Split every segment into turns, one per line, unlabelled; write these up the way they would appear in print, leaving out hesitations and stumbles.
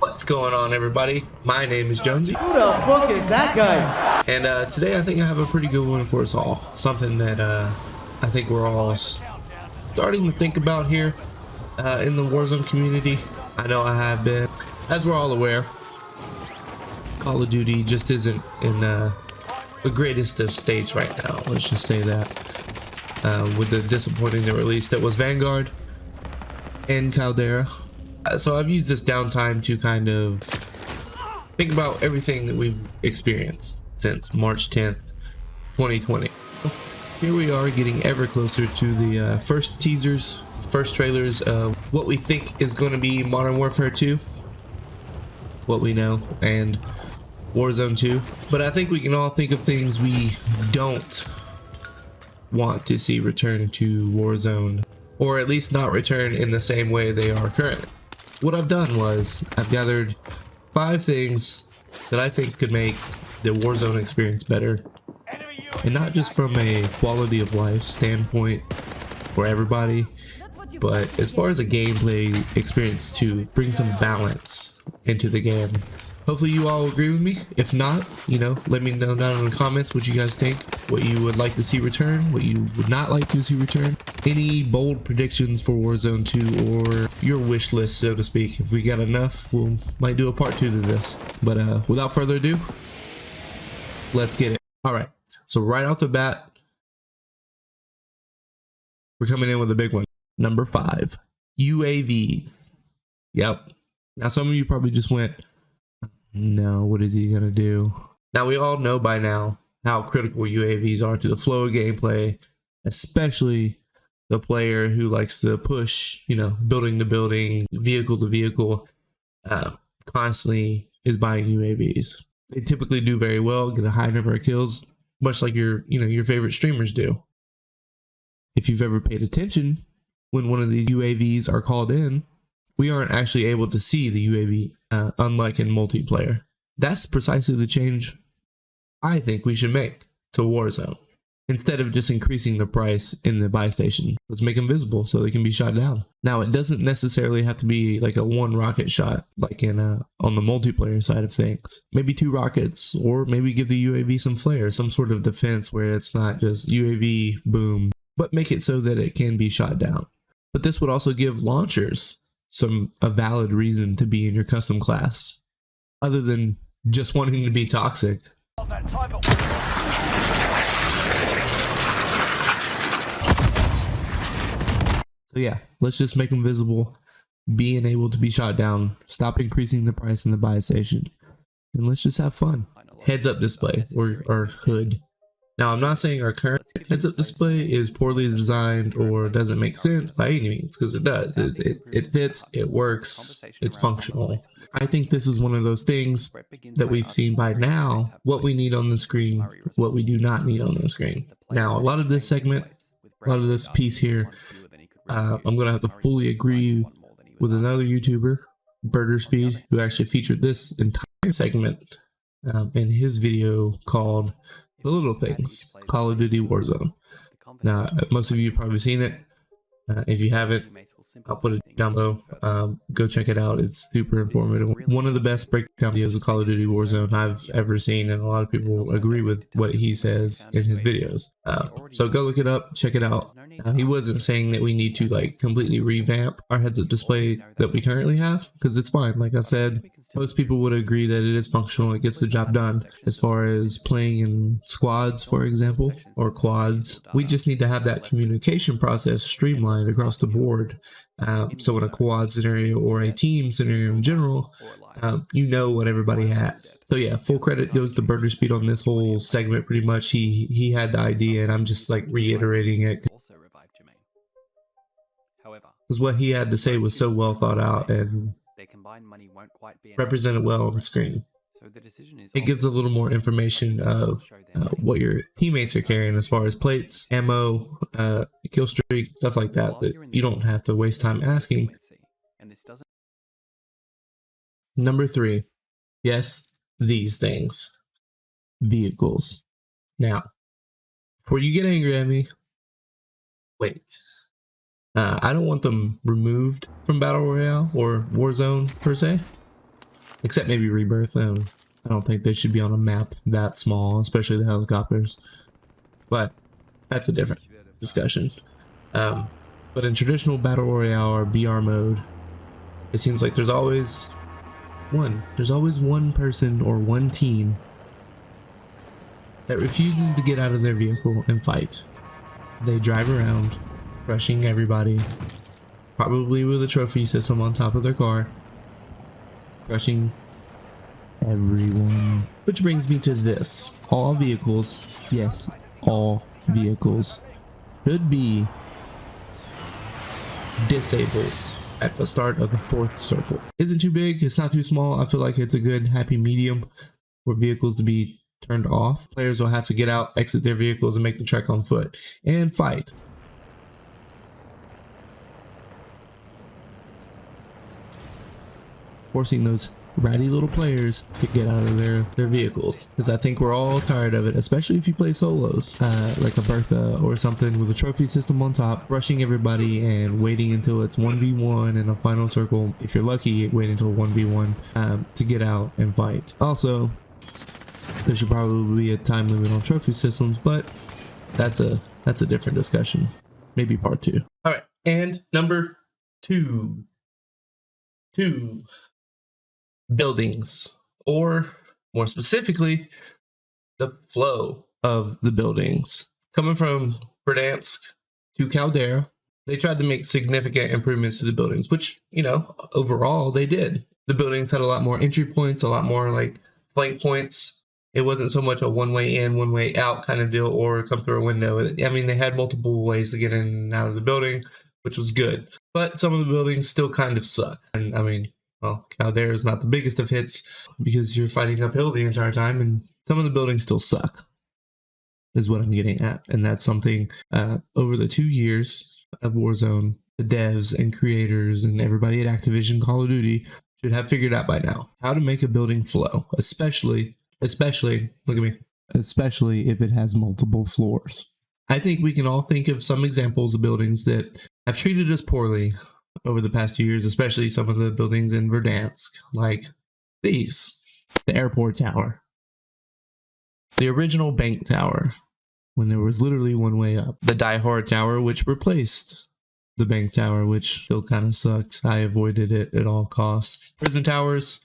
What's going on, everybody? My name is Jonesy.
Who the fuck is that guy?
And today I think I have a pretty good one for us all. Something that I think we're all starting to think about here in the Warzone community. I know I have been. As we're all aware, Call of Duty just isn't in the greatest of states right now. Let's just say that. With the disappointing release that was Vanguard and Caldera. So I've used this downtime to kind of think about everything that we've experienced since March 10th, 2020. Here we are getting ever closer to the first teasers, first trailers of what we think is going to be Modern Warfare 2, what we know, and Warzone 2. But I think we can all think of things we don't want to see return to Warzone, or at least not return in the same way they are currently. What I've done was I've gathered 5 things that I think could make the Warzone experience better, and not just from a quality of life standpoint for everybody, but as far as a gameplay experience to bring some balance into the game. Hopefully you all agree with me. If not, you know, let me know down in the comments what you guys think, what you would like to see return, what you would not like to see return, any bold predictions for Warzone 2, or your wish list, so to speak. If we got enough, we might do a part 2 to this. But without further ado, let's get it. All right, so right off the bat, we're coming in with a big one. Number 5, UAV. Yep. Now some of you probably just went, no, what is he gonna do? Now we all know by now how critical UAVs are to the flow of gameplay, especially the player who likes to push, you know, building to building, vehicle to vehicle, constantly is buying UAVs. They typically do very well, get a high number of kills, much like your favorite streamers do. If you've ever paid attention, when one of these UAVs are called in, we aren't actually able to see the UAV, unlike in multiplayer. That's precisely the change I think we should make to Warzone. Instead of just increasing the price in the buy station, let's make them visible so they can be shot down. Now, it doesn't necessarily have to be like a 1 rocket shot, like in on the multiplayer side of things. Maybe 2 rockets, or maybe give the UAV some flair, some sort of defense where it's not just UAV boom, but make it so that it can be shot down. But this would also give launchers a valid reason to be in your custom class, other than just wanting to be toxic. So yeah, let's just make them visible, being able to be shot down, stop increasing the price in the buy station, and let's just have fun. Heads up display or hood. Now, I'm not saying our current heads-up display is poorly designed or doesn't make sense by any means, because it does. It fits, it works, it's functional. I think this is one of those things that we've seen by now, what we need on the screen, what we do not need on the screen. Now, a lot of this segment, a lot of this piece here, I'm going to have to fully agree with another YouTuber, BurterSpeed, who actually featured this entire segment in his video called The Little Things, Call of Duty Warzone. Now, most of you have probably seen it. If you haven't, I'll put it down below. Go check it out. It's super informative. One of the best breakdown videos of Call of Duty Warzone I've ever seen, and a lot of people agree with what he says in his videos. So go look it up, check it out. He wasn't saying that we need to like completely revamp our heads-up display that we currently have, because it's fine. Like I said, most people would agree that it is functional, it gets the job done. As far as playing in squads, for example, or quads, we just need to have that communication process streamlined across the board. So in a quad scenario or a team scenario in general, you know what everybody has. So yeah, full credit goes to BurterSpeed on this whole segment. Pretty much he had the idea, and I'm just like reiterating it, because what he had to say was so well thought out and represented well on the screen. It gives a little more information of what your teammates are carrying as far as plates, ammo, kill streaks, stuff like that, that you don't have to waste time asking. Number 3, yes, these things, vehicles. Now, before you get angry at me, wait. I don't want them removed from Battle Royale or Warzone per se. except maybe Rebirth. I don't think they should be on a map that small, especially the helicopters. But that's a different discussion. But in traditional battle royale or BR mode, it seems like there's always one person or one team that refuses to get out of their vehicle and fight. They drive around, crushing everybody, probably with a trophy system on top of their car, crushing everyone. Which brings me to this. All vehicles, yes, all vehicles should be disabled at the start of the 4th circle. Isn't too big, it's not too small. I feel like it's a good happy medium for vehicles to be turned off. Players will have to get out, exit their vehicles, and make the trek on foot and fight. Forcing those ratty little players to get out of their vehicles, because I think we're all tired of it, especially if you play solos, like a Bertha or something with a trophy system on top, rushing everybody and waiting until it's 1v1 in a final circle. If you're lucky, wait until 1v1 to get out and fight. Also, there should probably be a time limit on trophy systems, but that's a different discussion, maybe part 2. All right, and number 2 buildings, or more specifically, the flow of the buildings. Coming from Verdansk to Caldera, they tried to make significant improvements to the buildings, which, you know, overall they did. The buildings had a lot more entry points, a lot more like flank points. It wasn't so much a one-way in, one-way out kind of deal, or come through a window. I mean, they had multiple ways to get in and out of the building, which was good. But some of the buildings still kind of suck. And I mean, well, Caldera is not the biggest of hits because you're fighting uphill the entire time, and some of the buildings still suck, is what I'm getting at. And that's something over the 2 years of Warzone, the devs and creators and everybody at Activision Call of Duty should have figured out by now how to make a building flow, especially, look at me, especially if it has multiple floors. I think we can all think of some examples of buildings that have treated us poorly over the past 2 years, especially some of the buildings in Verdansk, like these. The airport tower. The original bank tower, when there was literally one way up. The Die Hard tower, which replaced the bank tower, which still kind of sucked. I avoided it at all costs. Prison towers.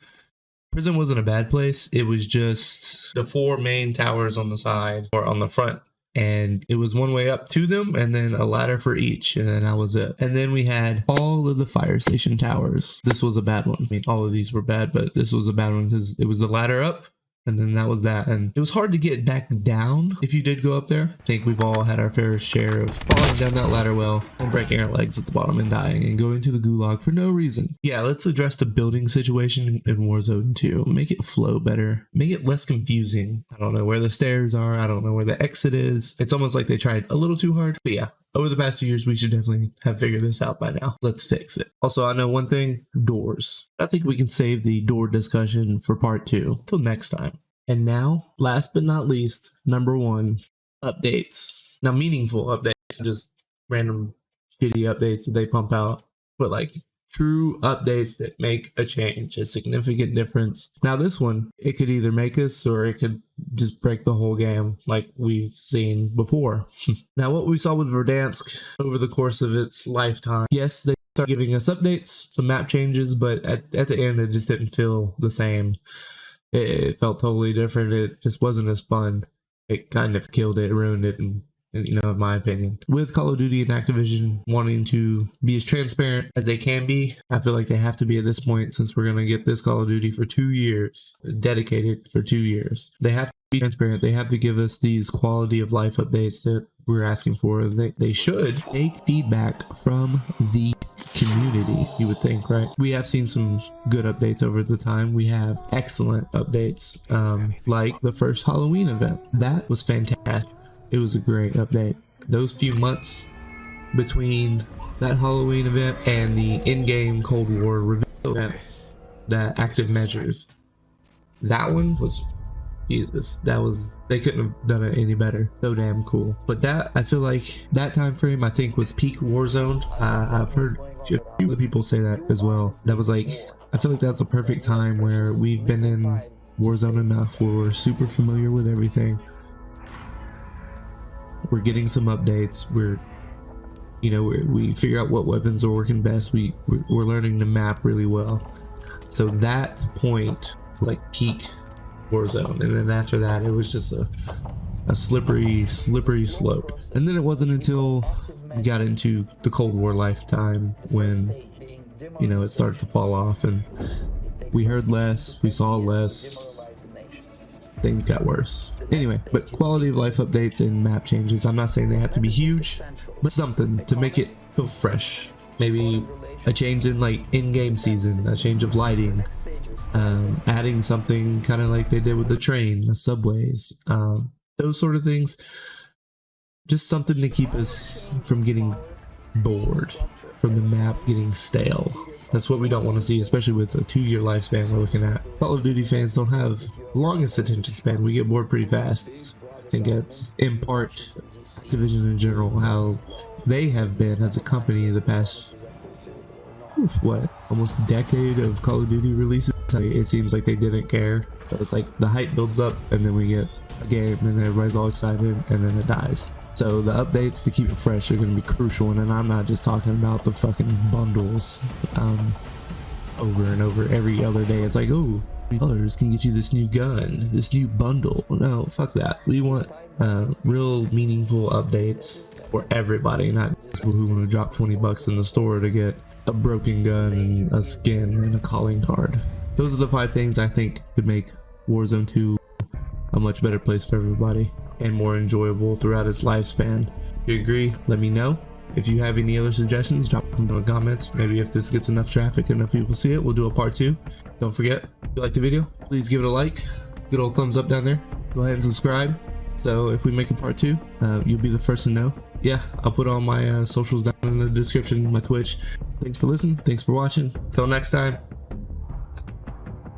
Prison wasn't a bad place. It was just the 4 main towers on the side or on the front. And it was one way up to them and then a ladder for each, and then that was it. And then we had all of the fire station towers. This was a bad one. I mean, all of these were bad, but this was a bad one because it was the ladder up, and then that was that. And it was hard to get back down if you did go up there. I think we've all had our fair share of falling down that ladder well and breaking our legs at the bottom and dying and going to the gulag for no reason. Yeah, let's address the building situation in Warzone 2. Make it flow better. Make it less confusing. I don't know where the stairs are. I don't know where the exit is. It's almost like they tried a little too hard. But yeah, over the past 2 years, we should definitely have figured this out by now. Let's fix it. Also, I know one thing, doors. I think we can save the door discussion for part 2 till next time. And now, last but not least, number 1, updates. Now, meaningful updates, just random shitty updates that they pump out, but like true updates that make a change, a significant difference. Now, this one, it could either make us or it could just break the whole game like we've seen before. Now, what we saw with Verdansk over the course of its lifetime, yes, they started giving us updates, some map changes, but at the end, it just didn't feel the same. It felt totally different. It just wasn't as fun. It kind of killed it, ruined it, and you know, in my opinion. With Call of Duty and Activision wanting to be as transparent as they can be, I feel like they have to be at this point, since we're going to get this Call of Duty for 2 years, dedicated for 2 years. They have to be transparent. They have to give us these quality of life updates that we're asking for. They should take feedback from the community, you would think, right? We have seen some good updates over the time. We have excellent updates, like the first Halloween event. That was fantastic. It was a great update. Those few months between that Halloween event and the in-game Cold War reveal event, the active measures, that one was, Jesus, that was, they couldn't have done it any better. So damn cool. But that, I feel like that time frame, I think, was peak Warzone. I've heard a few other people say that as well. That was like I feel like that's a perfect time where we've been in Warzone enough where we're super familiar with everything. We're getting some updates. We figure out what weapons are working best. We're learning the map really well. So that point, like peak Warzone, and then after that, it was just a slippery slope. And then it wasn't until we got into the Cold War lifetime when, you know, it started to fall off, and we heard less, we saw less. Things got worse. Anyway, but quality of life updates and map changes, I'm not saying they have to be huge, but something to make it feel fresh. Maybe a change in like in-game season, a change of lighting, adding something kind of like they did with the train, the subways, those sort of things. Just something to keep us from getting bored, from the map getting stale. That's what we don't want to see, especially with a 2-year lifespan we're looking at. Call of Duty fans don't have the longest attention span. We get bored pretty fast. I think it's in part Activision in general, how they have been as a company the past, almost a decade of Call of Duty releases. It seems like they didn't care. So it's like the hype builds up and then we get a game and then everybody's all excited and then it dies. So the updates to keep it fresh are going to be crucial, and then I'm not just talking about the fucking bundles over and over every other day. It's like, oh, colors can get you this new gun, this new bundle. No, fuck that. We want real meaningful updates for everybody, not people who want to drop 20 bucks in the store to get a broken gun and a skin and a calling card. Those are the 5 things I think could make Warzone 2 a much better place for everybody and more enjoyable throughout its lifespan. If you agree, let me know. If you have any other suggestions, drop them in the comments. Maybe if this gets enough traffic, enough people see it, we'll do a part 2. Don't forget, if you like the video, please give it a like. Good old thumbs up down there. Go ahead and subscribe. So if we make a part 2, you'll be the first to know. Yeah, I'll put all my socials down in the description, my Twitch. Thanks for listening. Thanks for watching. Till next time.